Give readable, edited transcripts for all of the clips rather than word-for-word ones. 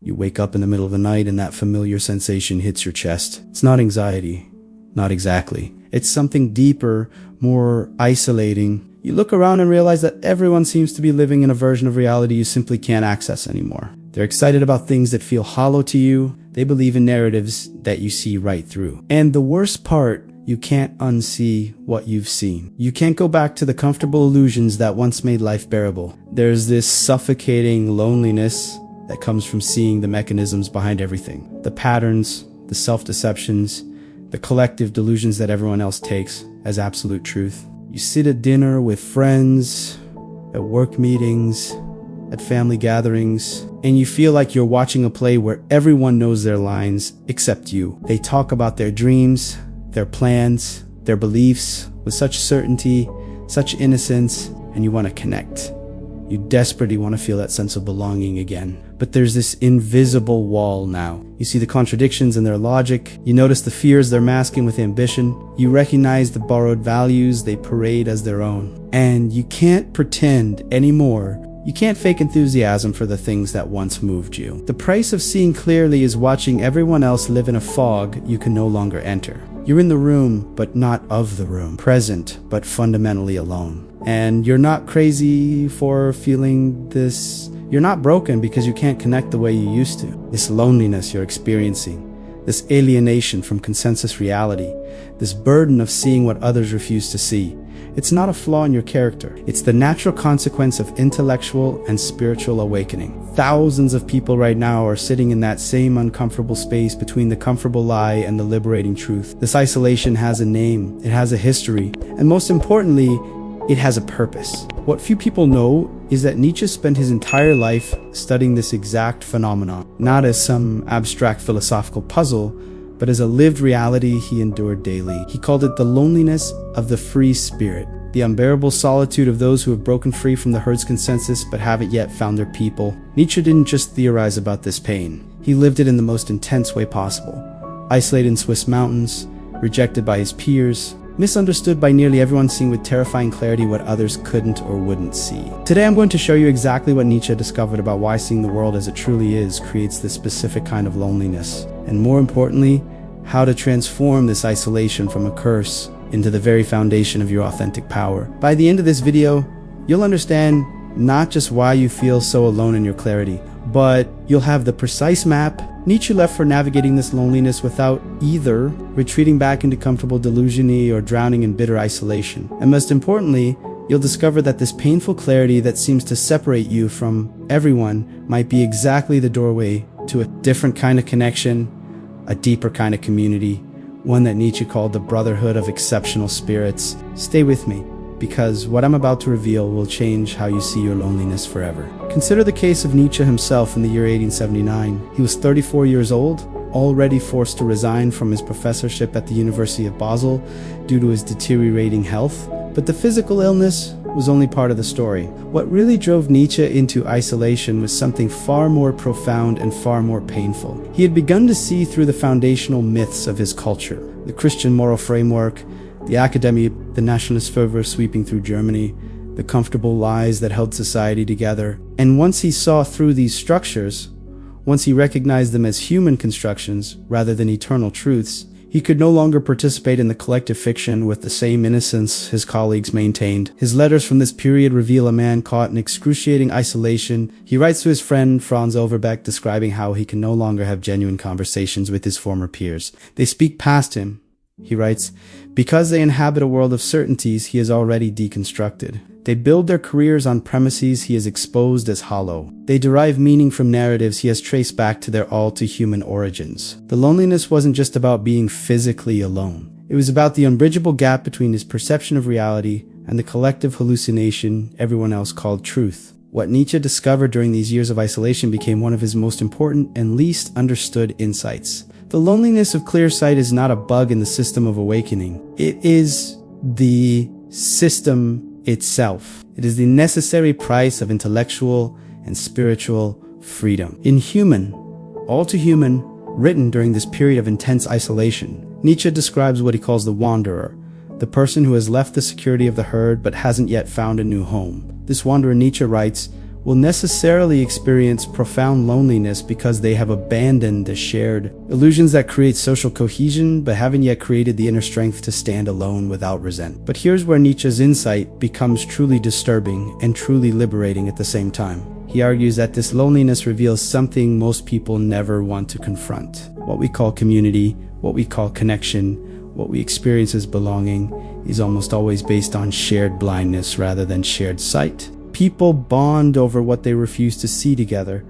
You wake up in the middle of the night and that familiar sensation hits your chest. It's not anxiety. Not exactly. It's something deeper, more isolating. You look around and realize that everyone seems to be living in a version of reality you simply can't access anymore. They're excited about things that feel hollow to you. They believe in narratives that you see right through. And the worst part, you can't unsee what you've seen. You can't go back to the comfortable illusions that once made life bearable. There's this suffocating loneliness that comes from seeing the mechanisms behind everything. The patterns, the self-deceptions, the collective delusions that everyone else takes as absolute truth. You sit at dinner with friends, at work meetings, at family gatherings, and you feel like you're watching a play where everyone knows their lines except you. They talk about their dreams, their plans, their beliefs with such certainty, such innocence, and you want to connect. You desperately want to feel that sense of belonging again. But there's this invisible wall now. You see the contradictions in their logic. You notice the fears they're masking with ambition. You recognize the borrowed values they parade as their own. And you can't pretend anymore. You can't fake enthusiasm for the things that once moved you. The price of seeing clearly is watching everyone else live in a fog you can no longer enter. You're in the room, but not of the room. Present, but fundamentally alone. And you're not crazy for feeling this. You're not broken because you can't connect the way you used to. This loneliness you're experiencing, this alienation from consensus reality, this burden of seeing what others refuse to see. It's not a flaw in your character. It's the natural consequence of intellectual and spiritual awakening. Thousands of people right now are sitting in that same uncomfortable space between the comfortable lie and the liberating truth. This isolation has a name, it has a history, and most importantly, it has a purpose. What few people know is that Nietzsche spent his entire life studying this exact phenomenon, not as some abstract philosophical puzzle, but as a lived reality he endured daily. He called it the loneliness of the free spirit, the unbearable solitude of those who have broken free from the herd's consensus but haven't yet found their people. Nietzsche didn't just theorize about this pain. He lived it in the most intense way possible. Isolated in Swiss mountains, rejected by his peers, misunderstood by nearly everyone, seeing with terrifying clarity what others couldn't or wouldn't see. Today I'm going to show you exactly what Nietzsche discovered about why seeing the world as it truly is creates this specific kind of loneliness, and more importantly, how to transform this isolation from a curse into the very foundation of your authentic power. By the end of this video, you'll understand not just why you feel so alone in your clarity, but you'll have the precise map Nietzsche left for navigating this loneliness without either retreating back into comfortable delusion or drowning in bitter isolation. And most importantly, you'll discover that this painful clarity that seems to separate you from everyone might be exactly the doorway to a different kind of connection, a deeper kind of community, one that Nietzsche called the brotherhood of exceptional spirits. Stay with me, because what I'm about to reveal will change how you see your loneliness forever. Consider the case of Nietzsche himself in the year 1879. He was 34 years old, already forced to resign from his professorship at the University of Basel due to his deteriorating health. But the physical illness was only part of the story. What really drove Nietzsche into isolation was something far more profound and far more painful. He had begun to see through the foundational myths of his culture, the Christian moral framework, the academy, the nationalist fervor sweeping through Germany, the comfortable lies that held society together. And once he saw through these structures, once he recognized them as human constructions rather than eternal truths, he could no longer participate in the collective fiction with the same innocence his colleagues maintained. His letters from this period reveal a man caught in excruciating isolation. He writes to his friend Franz Overbeck, describing how he can no longer have genuine conversations with his former peers. They speak past him. He writes, because they inhabit a world of certainties he has already deconstructed. They build their careers on premises he has exposed as hollow. They derive meaning from narratives he has traced back to their all-too-human origins. The loneliness wasn't just about being physically alone. It was about the unbridgeable gap between his perception of reality and the collective hallucination everyone else called truth. What Nietzsche discovered during these years of isolation became one of his most important and least understood insights. The loneliness of clear sight is not a bug in the system of awakening. It is the system itself. It is the necessary price of intellectual and spiritual freedom. In Human, All Too Human, written during this period of intense isolation, Nietzsche describes what he calls the wanderer, the person who has left the security of the herd but hasn't yet found a new home. This wanderer, Nietzsche writes, will necessarily experience profound loneliness because they have abandoned the shared illusions that create social cohesion, but haven't yet created the inner strength to stand alone without resentment. But here's where Nietzsche's insight becomes truly disturbing and truly liberating at the same time. He argues that this loneliness reveals something most people never want to confront. What we call community, what we call connection, what we experience as belonging is almost always based on shared blindness rather than shared sight. People bond over what they refuse to see together,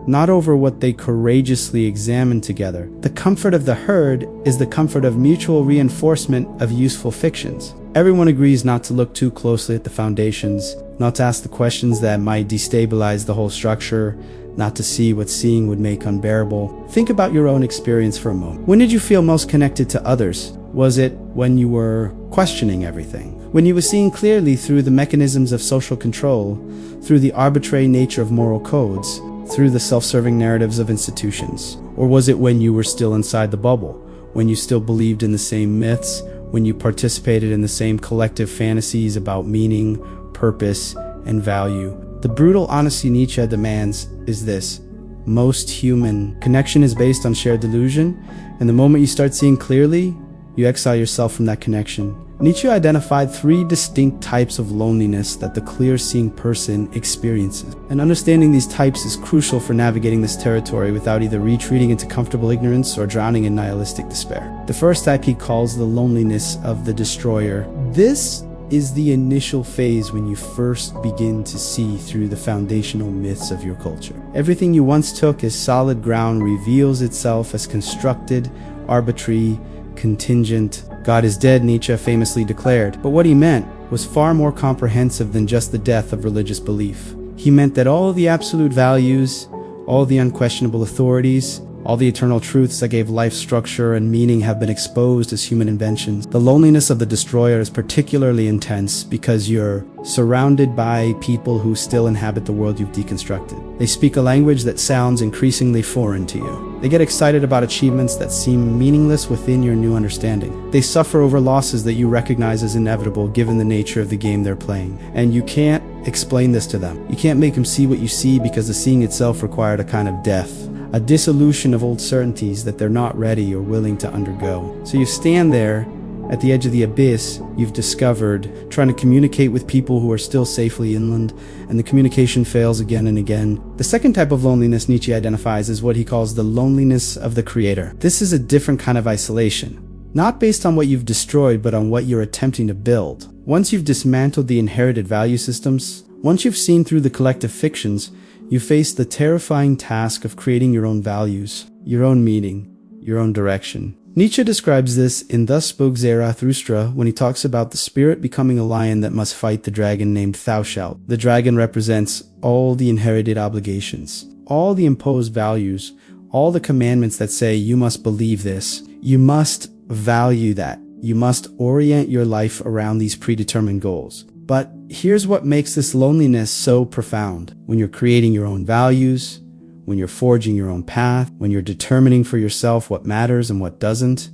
not over what they courageously examine together. The comfort of the herd is the comfort of mutual reinforcement of useful fictions. Everyone agrees not to look too closely at the foundations, not to ask the questions that might destabilize the whole structure, not to see what seeing would make unbearable. Think about your own experience for a moment. When did you feel most connected to others? Was it when you were questioning everything? When you were seeing clearly through the mechanisms of social control, through the arbitrary nature of moral codes, through the self-serving narratives of institutions? Or was it when you were still inside the bubble, when you still believed in the same myths, when you participated in the same collective fantasies about meaning, purpose, and value? The brutal honesty Nietzsche demands is this: most human connection is based on shared delusion, and the moment you start seeing clearly, you exile yourself from that connection. Nietzsche identified 3 distinct types of loneliness that the clear-seeing person experiences. And understanding these types is crucial for navigating this territory without either retreating into comfortable ignorance or drowning in nihilistic despair. The first type he calls the loneliness of the destroyer. This is the initial phase when you first begin to see through the foundational myths of your culture. Everything you once took as solid ground reveals itself as constructed, arbitrary, contingent. God is dead, Nietzsche famously declared. But what he meant was far more comprehensive than just the death of religious belief. He meant that all the absolute values, all the unquestionable authorities, all the eternal truths that gave life structure and meaning have been exposed as human inventions. The loneliness of the destroyer is particularly intense because you're surrounded by people who still inhabit the world you've deconstructed. They speak a language that sounds increasingly foreign to you. They get excited about achievements that seem meaningless within your new understanding. They suffer over losses that you recognize as inevitable given the nature of the game they're playing. And you can't explain this to them. You can't make them see what you see because the seeing itself required a kind of death, a dissolution of old certainties that they're not ready or willing to undergo. So you stand there at the edge of the abyss you've discovered, trying to communicate with people who are still safely inland, and the communication fails again and again. The second type of loneliness Nietzsche identifies is what he calls the loneliness of the creator. This is a different kind of isolation, not based on what you've destroyed, but on what you're attempting to build. Once you've dismantled the inherited value systems, once you've seen through the collective fictions, you face the terrifying task of creating your own values, your own meaning, your own direction. Nietzsche describes this in Thus Spoke Zarathustra when he talks about the spirit becoming a lion that must fight the dragon named Thou Shalt. The dragon represents all the inherited obligations, all the imposed values, all the commandments that say you must believe this, you must value that, you must orient your life around these predetermined goals. But here's what makes this loneliness so profound. When you're creating your own values, when you're forging your own path, when you're determining for yourself what matters and what doesn't,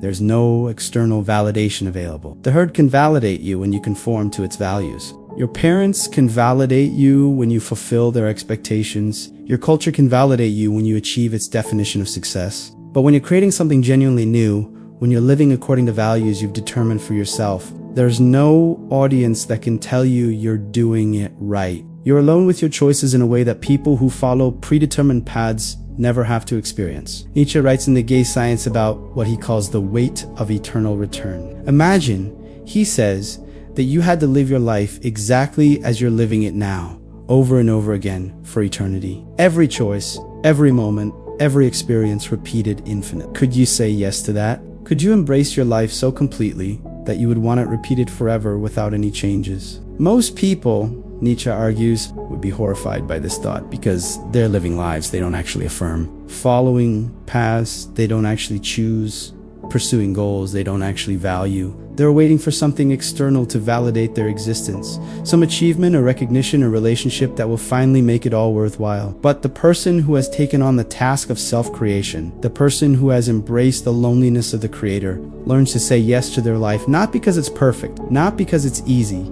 there's no external validation available. The herd can validate you when you conform to its values. Your parents can validate you when you fulfill their expectations. Your culture can validate you when you achieve its definition of success. But when you're creating something genuinely new, when you're living according to values you've determined for yourself, there's no audience that can tell you you're doing it right. You're alone with your choices in a way that people who follow predetermined paths never have to experience. Nietzsche writes in The Gay Science about what he calls the weight of eternal return. Imagine, he says, that you had to live your life exactly as you're living it now, over and over again for eternity. Every choice, every moment, every experience repeated infinite. Could you say yes to that? Could you embrace your life so completely that you would want it repeated forever without any changes? Most people, Nietzsche argues, would be horrified by this thought because they're living lives they don't actually affirm, following paths they don't actually choose, pursuing goals they don't actually value. They're waiting for something external to validate their existence, some achievement or recognition or relationship that will finally make it all worthwhile. But the person who has taken on the task of self-creation, the person who has embraced the loneliness of the creator, learns to say yes to their life, not because it's perfect, not because it's easy,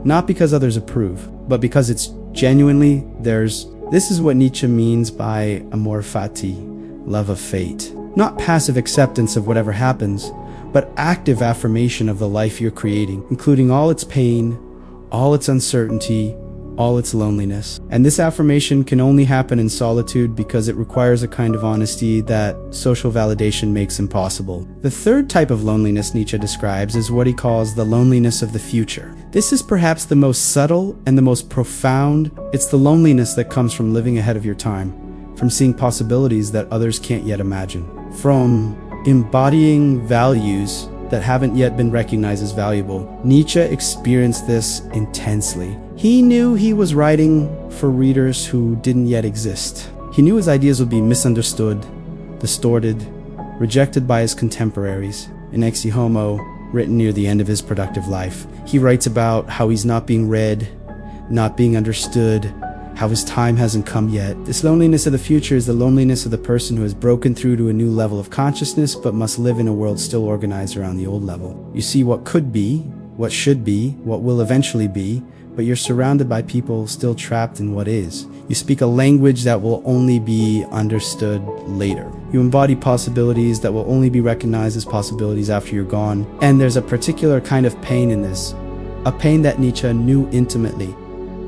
not because others approve, but because it's Genuinely, this is what Nietzsche means by amor fati, love of fate. Not passive acceptance of whatever happens, but active affirmation of the life you're creating, including all its pain, all its uncertainty, all its loneliness. And this affirmation can only happen in solitude because it requires a kind of honesty that social validation makes impossible. The third type of loneliness Nietzsche describes is what he calls the loneliness of the future. This is perhaps the most subtle and the most profound. It's the loneliness that comes from living ahead of your time, from seeing possibilities that others can't yet imagine, from embodying values that haven't yet been recognized as valuable. Nietzsche experienced this intensely. He knew he was writing for readers who didn't yet exist. He knew his ideas would be misunderstood, distorted, rejected by his contemporaries. In Ex Homo, written near the end of his productive life, he writes about how he's not being read, not being understood, how his time hasn't come yet. This loneliness of the future is the loneliness of the person who has broken through to a new level of consciousness but must live in a world still organized around the old level. You see what could be, what should be, what will eventually be, but you're surrounded by people still trapped in what is. You speak a language that will only be understood later. You embody possibilities that will only be recognized as possibilities after you're gone. And there's a particular kind of pain in this, a pain that Nietzsche knew intimately.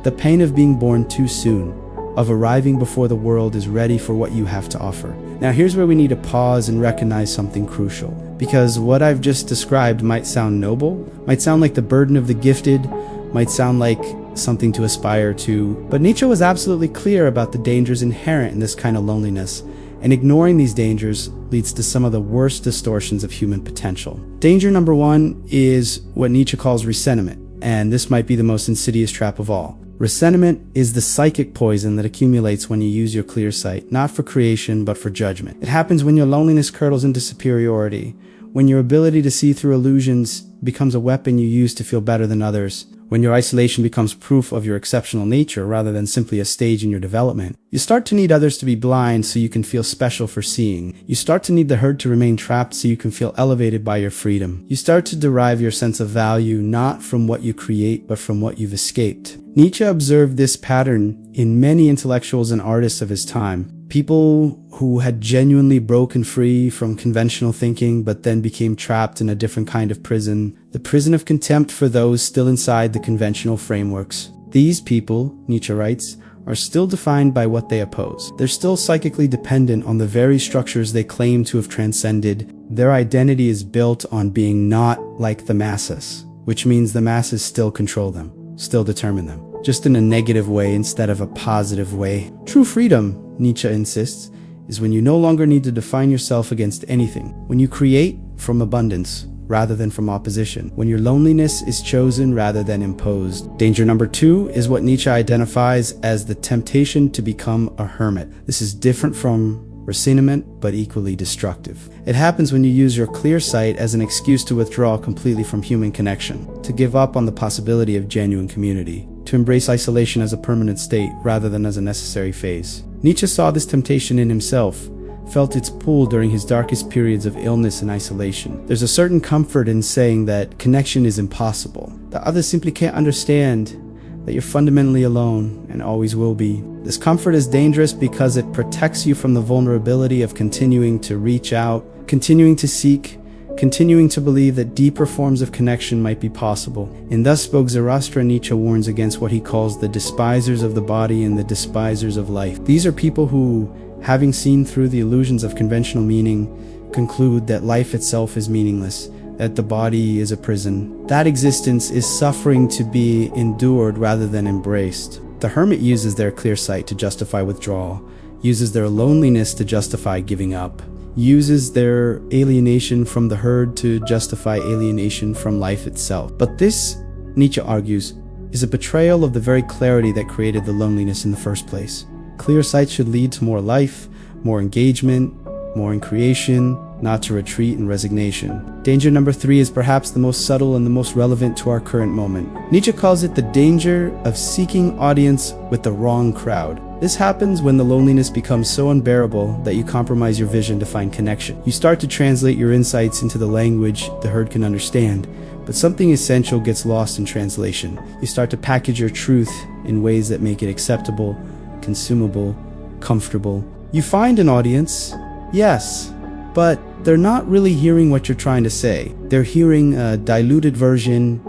The pain of being born too soon, of arriving before the world is ready for what you have to offer. Now here's where we need to pause and recognize something crucial. Because what I've just described might sound noble, might sound like the burden of the gifted, might sound like something to aspire to, but Nietzsche was absolutely clear about the dangers inherent in this kind of loneliness, and ignoring these dangers leads to some of the worst distortions of human potential. Danger number one is what Nietzsche calls resentment, and this might be the most insidious trap of all. Resentment is the psychic poison that accumulates when you use your clear sight, not for creation, but for judgment. It happens when your loneliness curdles into superiority, when your ability to see through illusions becomes a weapon you use to feel better than others, when your isolation becomes proof of your exceptional nature rather than simply a stage in your development. You start to need others to be blind so you can feel special for seeing. You start to need the herd to remain trapped so you can feel elevated by your freedom. You start to derive your sense of value not from what you create, but from what you've escaped. Nietzsche observed this pattern in many intellectuals and artists of his time. People who had genuinely broken free from conventional thinking but then became trapped in a different kind of prison, the prison of contempt for those still inside the conventional frameworks. These people, Nietzsche writes, are still defined by what they oppose. They're still psychically dependent on the very structures they claim to have transcended. Their identity is built on being not like the masses, which means the masses still control them, still determine them, just in a negative way instead of a positive way. True freedom, Nietzsche insists, is when you no longer need to define yourself against anything, when you create from abundance rather than from opposition, when your loneliness is chosen rather than imposed. Danger number two is what Nietzsche identifies as the temptation to become a hermit. This is different from resentment, but equally destructive. It happens when you use your clear sight as an excuse to withdraw completely from human connection, to give up on the possibility of genuine community, to embrace isolation as a permanent state rather than as a necessary phase. Nietzsche saw this temptation in himself, felt its pull during his darkest periods of illness and isolation. There's a certain comfort in saying that connection is impossible, that others simply can't understand, that you're fundamentally alone and always will be. This comfort is dangerous because it protects you from the vulnerability of continuing to reach out, continuing to seek, continuing to believe that deeper forms of connection might be possible. In Thus Spoke Zarathustra, Nietzsche warns against what he calls the despisers of the body and the despisers of life. These are people who, having seen through the illusions of conventional meaning, conclude that life itself is meaningless, that the body is a prison. That existence is suffering to be endured rather than embraced. The hermit uses their clear sight to justify withdrawal, uses their loneliness to justify giving up, uses their alienation from the herd to justify alienation from life itself. But this, Nietzsche argues, is a betrayal of the very clarity that created the loneliness in the first place. Clear sight should lead to more life, more engagement, more in creation, not to retreat and resignation. Danger number three is perhaps the most subtle and the most relevant to our current moment. Nietzsche calls it the danger of seeking audience with the wrong crowd. This happens when the loneliness becomes so unbearable that you compromise your vision to find connection. You start to translate your insights into the language the herd can understand, But something essential gets lost in translation. You start to package your truth in ways that make it acceptable, consumable, comfortable. You find an audience, yes, but they're not really hearing what you're trying to say. They're hearing a diluted version,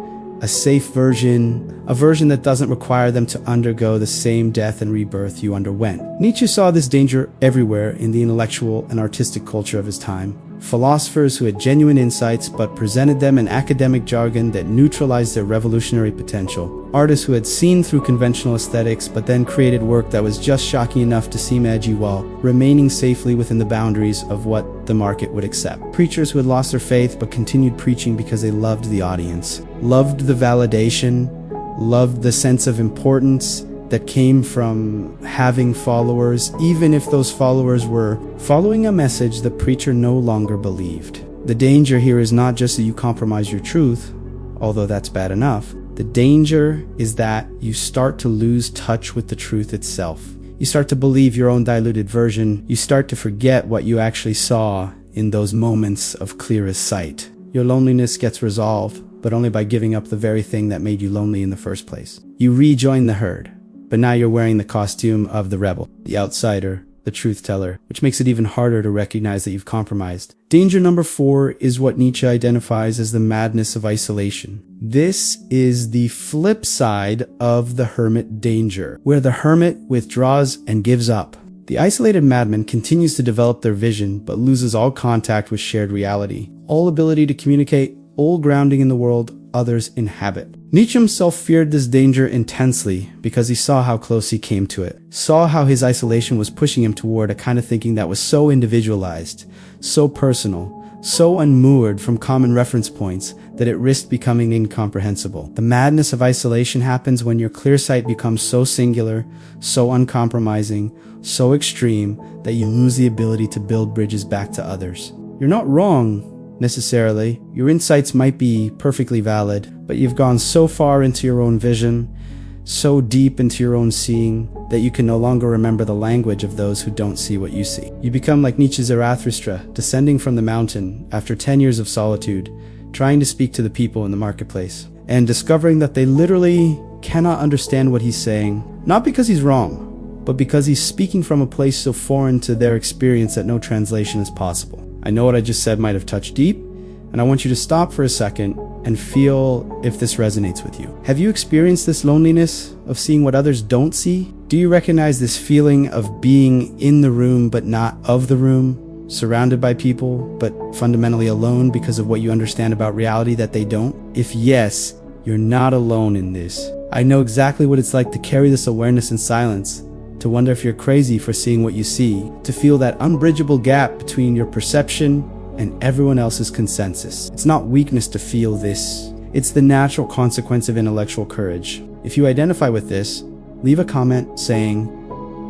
a safe version, a version that doesn't require them to undergo the same death and rebirth you underwent. Nietzsche saw this danger everywhere in the intellectual and artistic culture of his time. Philosophers who had genuine insights but presented them in academic jargon that neutralized their revolutionary potential. Artists who had seen through conventional aesthetics but then created work that was just shocking enough to seem edgy while remaining safely within the boundaries of what the market would accept. Preachers who had lost their faith but continued preaching because they loved the audience, loved the validation, loved the sense of importance that came from having followers, even if those followers were following a message the preacher no longer believed. The danger here is not just that you compromise your truth, although that's bad enough. The danger is that you start to lose touch with the truth itself. You start to believe your own diluted version. You start to forget what you actually saw in those moments of clearest sight. Your loneliness gets resolved, but only by giving up the very thing that made you lonely in the first place. You rejoin the herd. But now you're wearing the costume of the rebel, the outsider, the truth teller, which makes it even harder to recognize that you've compromised. Danger number 4 is what Nietzsche identifies as the madness of isolation. This is the flip side of the hermit danger, where the hermit withdraws and gives up. The isolated madman continues to develop their vision, but loses all contact with shared reality, all ability to communicate, all grounding in the world others inhabit. Nietzsche himself feared this danger intensely because he saw how close he came to it, saw how his isolation was pushing him toward a kind of thinking that was so individualized, so personal, so unmoored from common reference points that it risked becoming incomprehensible. The madness of isolation happens when your clear sight becomes so singular, so uncompromising, so extreme that you lose the ability to build bridges back to others. You're not wrong, necessarily. Your insights might be perfectly valid, but you've gone so far into your own vision, so deep into your own seeing, that you can no longer remember the language of those who don't see what you see. You become like Nietzsche's Zarathustra, descending from the mountain after 10 years of solitude, trying to speak to the people in the marketplace, and discovering that they literally cannot understand what he's saying, not because he's wrong, but because he's speaking from a place so foreign to their experience that no translation is possible. I know what I just said might have touched deep, and I want you to stop for a second and feel if this resonates with you. Have you experienced this loneliness of seeing what others don't see? Do you recognize this feeling of being in the room but not of the room, surrounded by people but fundamentally alone because of what you understand about reality that they don't? If yes, you're not alone in this. I know exactly what it's like to carry this awareness in silence, to wonder if you're crazy for seeing what you see, to feel that unbridgeable gap between your perception and everyone else's consensus. It's not weakness to feel this. It's the natural consequence of intellectual courage. If you identify with this, leave a comment saying,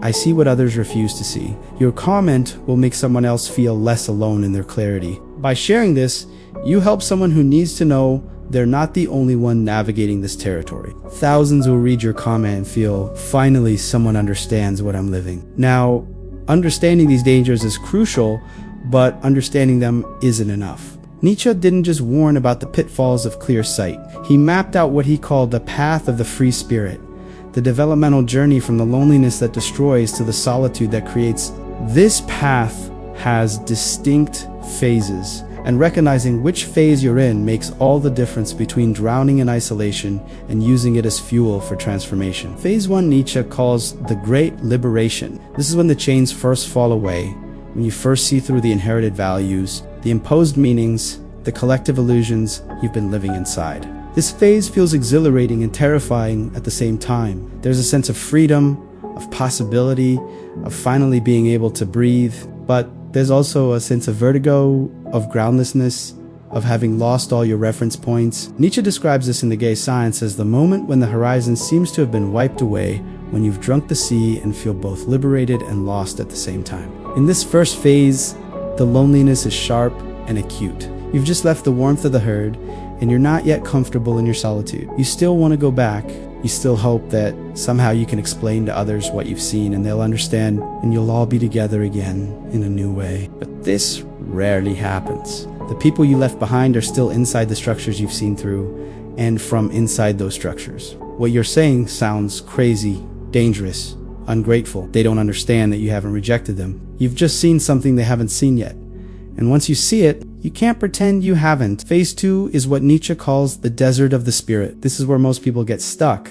"I see what others refuse to see." Your comment will make someone else feel less alone in their clarity. By sharing this, you help someone who needs to know they're not the only one navigating this territory. Thousands will read your comment and feel, finally someone understands what I'm living. Now, understanding these dangers is crucial, but understanding them isn't enough. Nietzsche didn't just warn about the pitfalls of clear sight. He mapped out what he called the path of the free spirit, the developmental journey from the loneliness that destroys to the solitude that creates. This path has distinct phases, and recognizing which phase you're in makes all the difference between drowning in isolation and using it as fuel for transformation. Phase 1 Nietzsche calls the Great Liberation. This is when the chains first fall away, when you first see through the inherited values, the imposed meanings, the collective illusions you've been living inside. This phase feels exhilarating and terrifying at the same time. There's a sense of freedom, of possibility, of finally being able to breathe, but there's also a sense of vertigo, of groundlessness, of having lost all your reference points. Nietzsche describes this in The Gay Science as the moment when the horizon seems to have been wiped away, when you've drunk the sea and feel both liberated and lost at the same time. In this first phase, the loneliness is sharp and acute. You've just left the warmth of the herd, and you're not yet comfortable in your solitude. You still want to go back. You still hope that somehow you can explain to others what you've seen and they'll understand and you'll all be together again in a new way. But this rarely happens. The people you left behind are still inside the structures you've seen through, and from inside those structures. What you're saying sounds crazy, dangerous, ungrateful. They don't understand that you haven't rejected them. You've just seen something they haven't seen yet. And once you see it, you can't pretend you haven't. Phase 2 is what Nietzsche calls the desert of the spirit. This is where most people get stuck,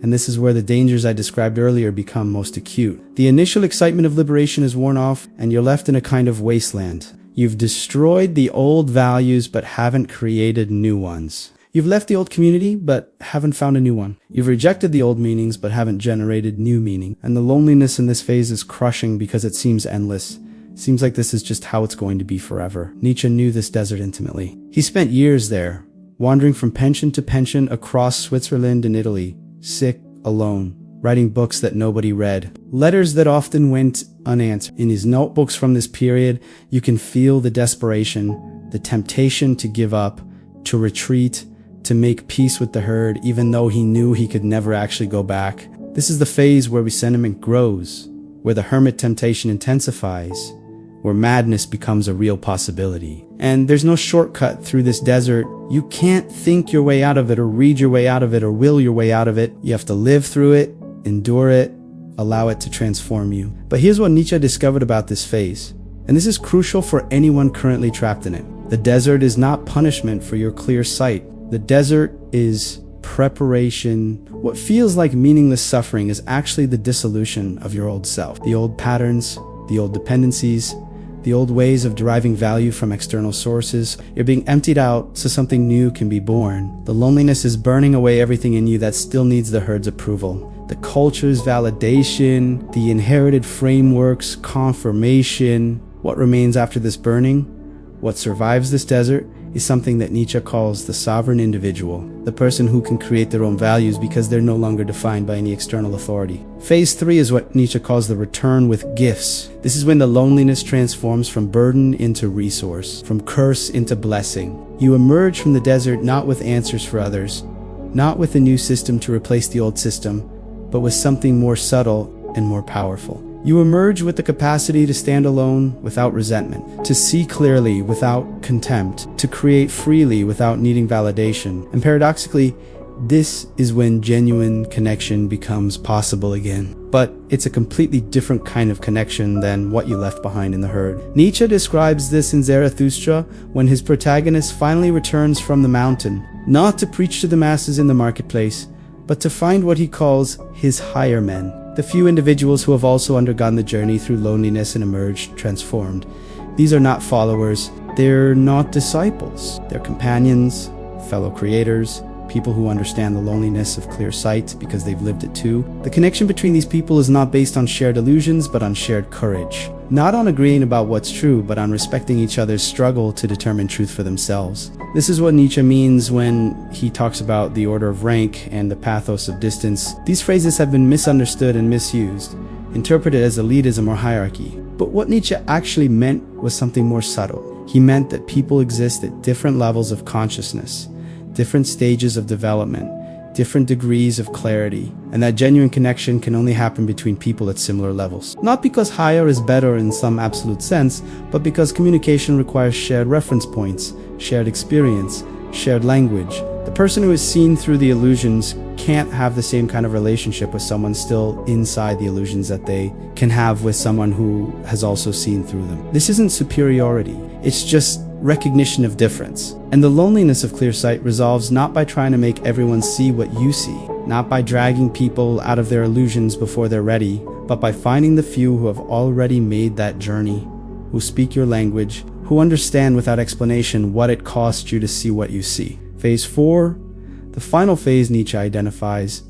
and this is where the dangers I described earlier become most acute. The initial excitement of liberation is worn off, and you're left in a kind of wasteland. You've destroyed the old values but haven't created new ones. You've left the old community but haven't found a new one. You've rejected the old meanings but haven't generated new meaning. And the loneliness in this phase is crushing because it seems endless. Seems like this is just how it's going to be forever. Nietzsche knew this desert intimately. He spent years there, wandering from pension to pension across Switzerland and Italy, sick, alone, writing books that nobody read, letters that often went unanswered. In his notebooks from this period, you can feel the desperation, the temptation to give up, to retreat, to make peace with the herd, even though he knew he could never actually go back. This is the phase where resentment grows, where the hermit temptation intensifies, where madness becomes a real possibility. And there's no shortcut through this desert. You can't think your way out of it or read your way out of it or will your way out of it. You have to live through it, endure it, allow it to transform you. But here's what Nietzsche discovered about this phase. And this is crucial for anyone currently trapped in it. The desert is not punishment for your clear sight. The desert is preparation. What feels like meaningless suffering is actually the dissolution of your old self. The old patterns, the old dependencies, the old ways of deriving value from external sources. You're being emptied out so something new can be born. The loneliness is burning away everything in you that still needs the herd's approval. The culture's validation, the inherited frameworks, confirmation. What remains after this burning? What survives this desert is something that Nietzsche calls the sovereign individual, the person who can create their own values because they're no longer defined by any external authority. Phase 3 is what Nietzsche calls the return with gifts. This is when the loneliness transforms from burden into resource, from curse into blessing. You emerge from the desert not with answers for others, not with a new system to replace the old system, but with something more subtle and more powerful. You emerge with the capacity to stand alone without resentment, to see clearly without contempt, to create freely without needing validation. And paradoxically, this is when genuine connection becomes possible again. But it's a completely different kind of connection than what you left behind in the herd. Nietzsche describes this in Zarathustra when his protagonist finally returns from the mountain, not to preach to the masses in the marketplace, but to find what he calls his higher men. The few individuals who have also undergone the journey through loneliness and emerged transformed. These are not followers, they're not disciples. They're companions, fellow creators, people who understand the loneliness of clear sight because they've lived it too. The connection between these people is not based on shared illusions, but on shared courage. Not on agreeing about what's true, but on respecting each other's struggle to determine truth for themselves. This is what Nietzsche means when he talks about the order of rank and the pathos of distance. These phrases have been misunderstood and misused, interpreted as elitism or hierarchy. But what Nietzsche actually meant was something more subtle. He meant that people exist at different levels of consciousness, different stages of development, different degrees of clarity, and that genuine connection can only happen between people at similar levels. Not because higher is better in some absolute sense, but because communication requires shared reference points, shared experience, shared language. The person who is seen through the illusions can't have the same kind of relationship with someone still inside the illusions that they can have with someone who has also seen through them. This isn't superiority, it's just recognition of difference. And the loneliness of clear sight resolves not by trying to make everyone see what you see, not by dragging people out of their illusions before they're ready, but by finding the few who have already made that journey, who speak your language, who understand without explanation what it costs you to see what you see. Phase 4, the final phase Nietzsche identifies,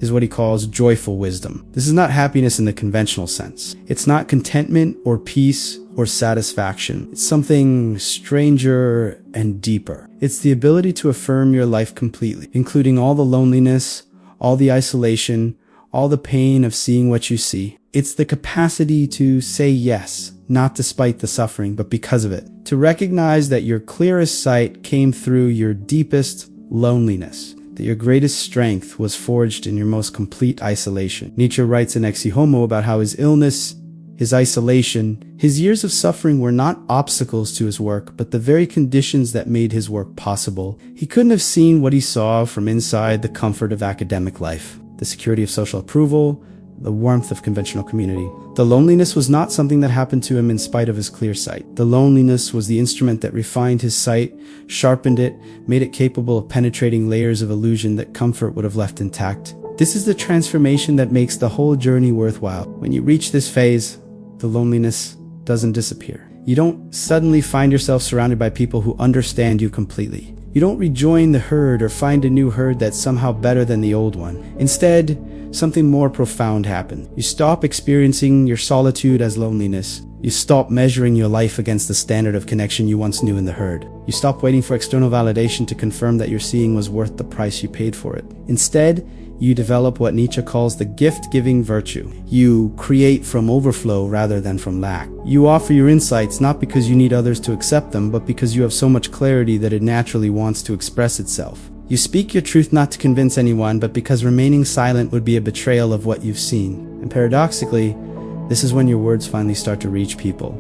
is what he calls joyful wisdom. This is not happiness in the conventional sense. It's not contentment or peace or satisfaction. It's something stranger and deeper. It's the ability to affirm your life completely, including all the loneliness, all the isolation, all the pain of seeing what you see. It's the capacity to say yes, not despite the suffering, but because of it. To recognize that your clearest sight came through your deepest loneliness, that your greatest strength was forged in your most complete isolation. Nietzsche writes in Ex Homo about how his illness his isolation, his years of suffering were not obstacles to his work, but the very conditions that made his work possible. He couldn't have seen what he saw from inside the comfort of academic life, the security of social approval, the warmth of conventional community. The loneliness was not something that happened to him in spite of his clear sight. The loneliness was the instrument that refined his sight, sharpened it, made it capable of penetrating layers of illusion that comfort would have left intact. This is the transformation that makes the whole journey worthwhile. When you reach this phase, the loneliness doesn't disappear. You don't suddenly find yourself surrounded by people who understand you completely. You don't rejoin the herd or find a new herd that's somehow better than the old one. Instead, something more profound happens. You stop experiencing your solitude as loneliness. You stop measuring your life against the standard of connection you once knew in the herd. You stop waiting for external validation to confirm that your seeing was worth the price you paid for it. Instead, you develop what Nietzsche calls the gift-giving virtue. You create from overflow rather than from lack. You offer your insights not because you need others to accept them, but because you have so much clarity that it naturally wants to express itself. You speak your truth not to convince anyone, but because remaining silent would be a betrayal of what you've seen. And paradoxically, this is when your words finally start to reach people.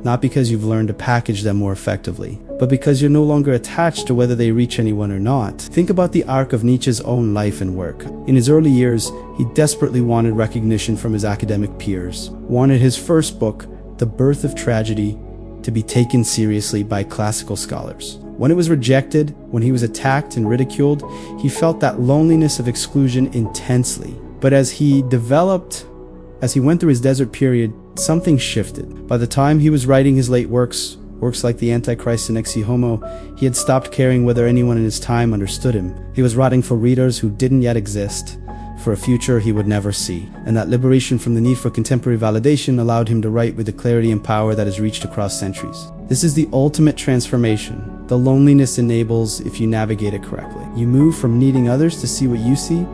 Not because you've learned to package them more effectively, but because you're no longer attached to whether they reach anyone or not. Think about the arc of Nietzsche's own life and work. In his early years, he desperately wanted recognition from his academic peers, wanted his first book, The Birth of Tragedy, to be taken seriously by classical scholars. When it was rejected, when he was attacked and ridiculed, he felt that loneliness of exclusion intensely. But as he went through his desert period, something shifted. By the time he was writing his late works like The Antichrist and Ex Homo, he had stopped caring whether anyone in his time understood him. He was writing for readers who didn't yet exist, for a future he would never see. And that liberation from the need for contemporary validation allowed him to write with the clarity and power that has reached across centuries. This is the ultimate transformation. The loneliness enables if you navigate it correctly. You move from needing others to see what you see,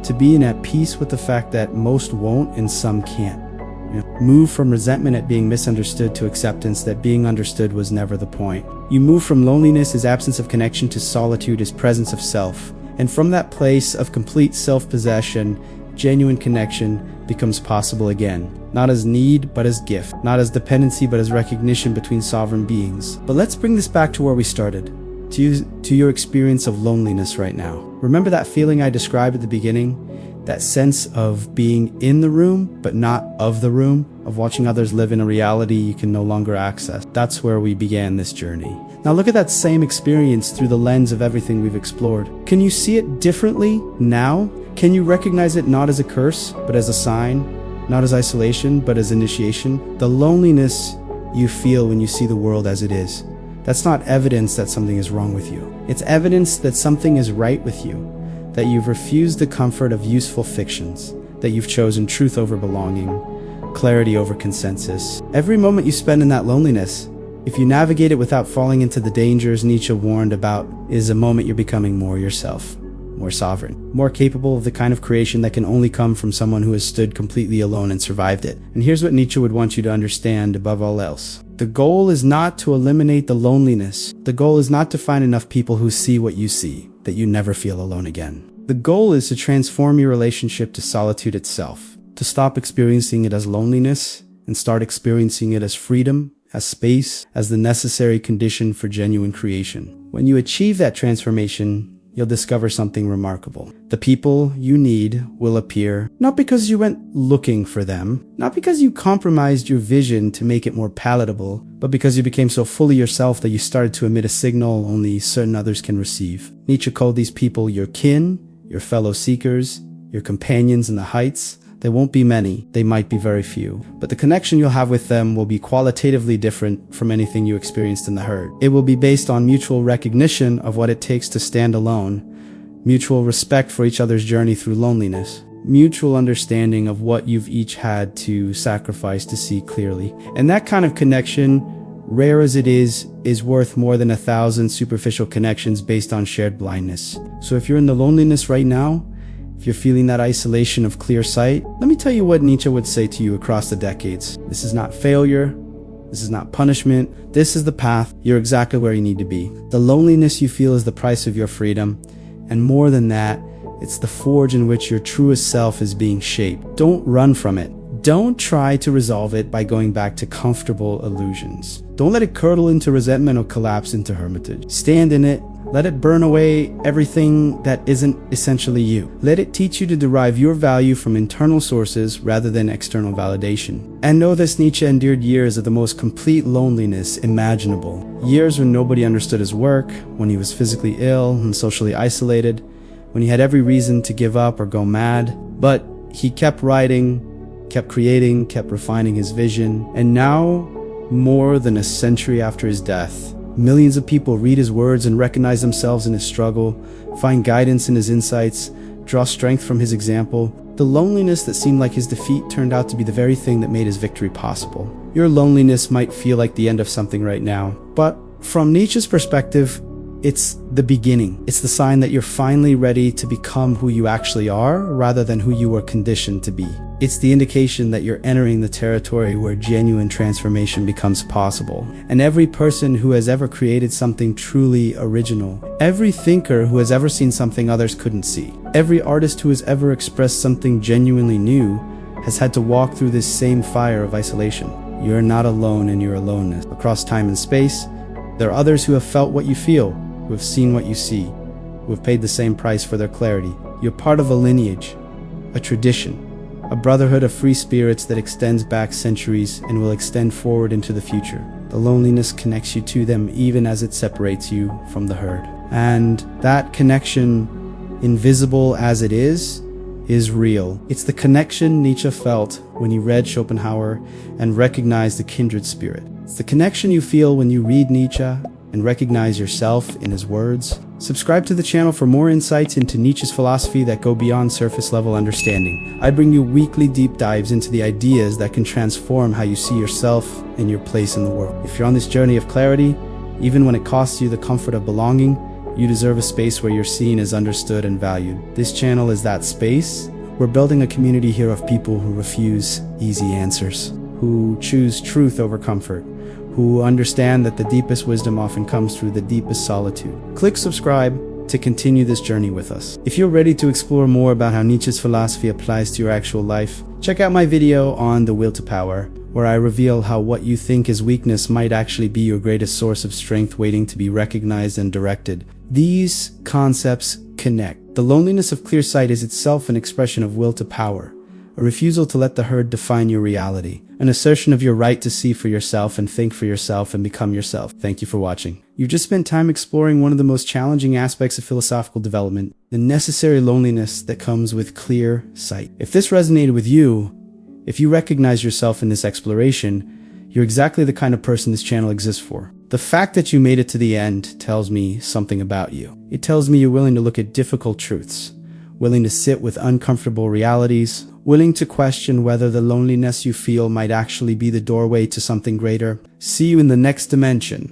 to being at peace with the fact that most won't and some can't. Move from resentment at being misunderstood to acceptance that being understood was never the point. You move from loneliness as absence of connection to solitude as presence of self. And from that place of complete self-possession, genuine connection becomes possible again. Not as need, but as gift. Not as dependency, but as recognition between sovereign beings. But let's bring this back to where we started. To your experience of loneliness right now. Remember that feeling I described at the beginning? That sense of being in the room, but not of the room, of watching others live in a reality you can no longer access. That's where we began this journey. Now look at that same experience through the lens of everything we've explored. Can you see it differently now? Can you recognize it not as a curse, but as a sign? Not as isolation, but as initiation? The loneliness you feel when you see the world as it is, that's not evidence that something is wrong with you. It's evidence that something is right with you. That you've refused the comfort of useful fictions, that you've chosen truth over belonging, clarity over consensus. Every moment you spend in that loneliness, if you navigate it without falling into the dangers Nietzsche warned about, is a moment you're becoming more yourself, more sovereign, more capable of the kind of creation that can only come from someone who has stood completely alone and survived it. And here's what Nietzsche would want you to understand above all else. The goal is not to eliminate the loneliness. The goal is not to find enough people who see what you see, that you never feel alone again. The goal is to transform your relationship to solitude itself, to stop experiencing it as loneliness and start experiencing it as freedom, as space, as the necessary condition for genuine creation. When you achieve that transformation, you'll discover something remarkable. The people you need will appear, not because you went looking for them, not because you compromised your vision to make it more palatable, but because you became so fully yourself that you started to emit a signal only certain others can receive. Nietzsche called these people your kin, your fellow seekers, your companions in the heights. They won't be many, they might be very few, but the connection you'll have with them will be qualitatively different from anything you experienced in the herd. It will be based on mutual recognition of what it takes to stand alone, mutual respect for each other's journey through loneliness, mutual understanding of what you've each had to sacrifice to see clearly. And that kind of connection, rare as it is worth more than 1,000 superficial connections based on shared blindness. So if you're in the loneliness right now, if you're feeling that isolation of clear sight, let me tell you what Nietzsche would say to you across the decades. This is not failure. This is not punishment. This is the path. You're exactly where you need to be. The loneliness you feel is the price of your freedom. And more than that, it's the forge in which your truest self is being shaped. Don't run from it. Don't try to resolve it by going back to comfortable illusions. Don't let it curdle into resentment or collapse into hermitage. Stand in it. Let it burn away everything that isn't essentially you. Let it teach you to derive your value from internal sources rather than external validation. And know this: Nietzsche endured years of the most complete loneliness imaginable. Years when nobody understood his work, when he was physically ill and socially isolated, when he had every reason to give up or go mad. But he kept writing, kept creating, kept refining his vision. And now, more than a century after his death, millions of people read his words and recognize themselves in his struggle, find guidance in his insights, draw strength from his example. The loneliness that seemed like his defeat turned out to be the very thing that made his victory possible. Your loneliness might feel like the end of something right now, but from Nietzsche's perspective, it's the beginning. It's the sign that you're finally ready to become who you actually are rather than who you were conditioned to be. It's the indication that you're entering the territory where genuine transformation becomes possible. And every person who has ever created something truly original, every thinker who has ever seen something others couldn't see, every artist who has ever expressed something genuinely new has had to walk through this same fire of isolation. You're not alone in your aloneness. Across time and space, there are others who have felt what you feel, who have seen what you see, who have paid the same price for their clarity. You're part of a lineage, a tradition, a brotherhood of free spirits that extends back centuries and will extend forward into the future. The loneliness connects you to them even as it separates you from the herd. And that connection, invisible as it is real. It's the connection Nietzsche felt when he read Schopenhauer and recognized the kindred spirit. It's the connection you feel when you read Nietzsche and recognize yourself in his words. Subscribe to the channel for more insights into Nietzsche's philosophy that go beyond surface level understanding. I bring you weekly deep dives into the ideas that can transform how you see yourself and your place in the world. If you're on this journey of clarity, even when it costs you the comfort of belonging, you deserve a space where you're seen as understood and valued. This channel is that space. We're building a community here of people who refuse easy answers, who choose truth over comfort, who understand that the deepest wisdom often comes through the deepest solitude. Click subscribe to continue this journey with us. If you're ready to explore more about how Nietzsche's philosophy applies to your actual life, check out my video on the will to power, where I reveal how what you think is weakness might actually be your greatest source of strength waiting to be recognized and directed. These concepts connect. The loneliness of clear sight is itself an expression of will to power, a refusal to let the herd define your reality, an assertion of your right to see for yourself and think for yourself and become yourself. Thank you for watching. You've just spent time exploring one of the most challenging aspects of philosophical development, the necessary loneliness that comes with clear sight. If this resonated with you, if you recognize yourself in this exploration, you're exactly the kind of person this channel exists for. The fact that you made it to the end tells me something about you. It tells me you're willing to look at difficult truths, willing to sit with uncomfortable realities, willing to question whether the loneliness you feel might actually be the doorway to something greater. See you in the next dimension.